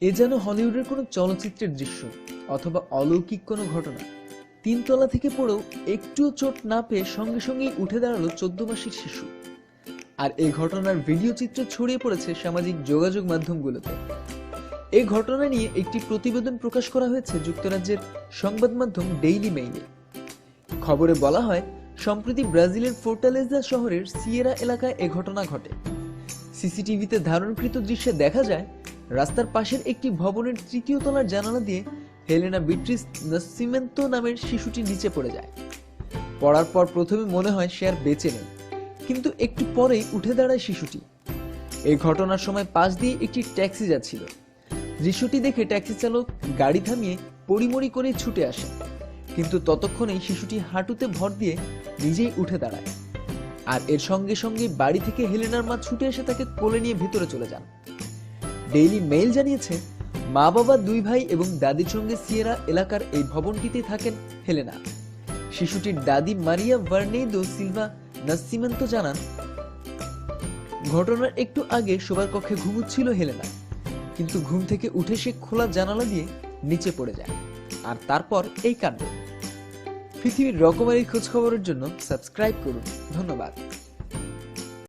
এ যেন হলিউডের কোনো চলচ্চিত্রের দৃশ্য অথবা অলৌকিক কোনো ঘটনা। 3 তলা থেকে পড়েও একটুও চোট না পেয়ে সঙ্গে সঙ্গেই উঠে দাঁড়ালো 14 মাসের শিশু। আর এই ঘটনার ভিডিও চিত্র ছড়িয়ে পড়েছে সামাজিক যোগাযোগ মাধ্যমগুলোতে। এই ঘটনা নিয়ে একটি প্রতিবেদন প্রকাশ করা হয়েছে যুক্তরাজ্যের সংবাদ মাধ্যম ডেইলি মেইলে। খবরে বলা হয়, সম্প্রতি ব্রাজিলের ফোর্টালেজা শহরের সিয়েরা এলাকায় এ ঘটনা ঘটে। সিসিটিভিতে ধারণকৃত দৃশ্যে দেখা যায়, রাস্তার পাশের একটি ভবনের 3য় তলার জানালা দিয়ে হেলেনা বিট্রিস নাসিমেন্তো নামের শিশুটি নিচে পড়ে যায়। পড়ার পর প্রথমে মনে হয় সে আর বেঁচে নেই, কিন্তু একটু পরেই উঠে দাঁড়ায় শিশুটি। এই ঘটনার সময় পাশ দিয়ে একটি ট্যাক্সি যাচ্ছিল। দৃশ্যটি দেখে ট্যাক্সি চালক গাড়ি থামিয়ে পড়িমড়ি করে ছুটে আসে, কিন্তু ততক্ষণেই শিশুটি হাঁটুতে ভর দিয়ে নিজেই উঠে দাঁড়ায়। আর এর সঙ্গে সঙ্গে বাড়ি থেকে হেলেনার মা ছুটে এসে তাকে কোলে নিয়ে ভিতরে চলে যান। ডেইলি মেইল জানিয়েছে, মা বাবা, 2 ভাই এবং দাদির সঙ্গে সিয়েরা এলাকার এই ভবনটিতে থাকেন হেলেনা। শিশুটির দাদি মারিয়া ভার্নেদো সিলভা নাসিমেন্তো জানান, ঘটনার একটু আগে শোবার কক্ষে ঘুমুচ্ছিল হেলেনা, কিন্তু ঘুম থেকে উঠে সে খোলা জানালা দিয়ে নিচে পড়ে যায়। আর তারপর এই কাণ্ড। পৃথিবীর রকমারি খোঁজ খবরের জন্য সাবস্ক্রাইব করুন। ধন্যবাদ।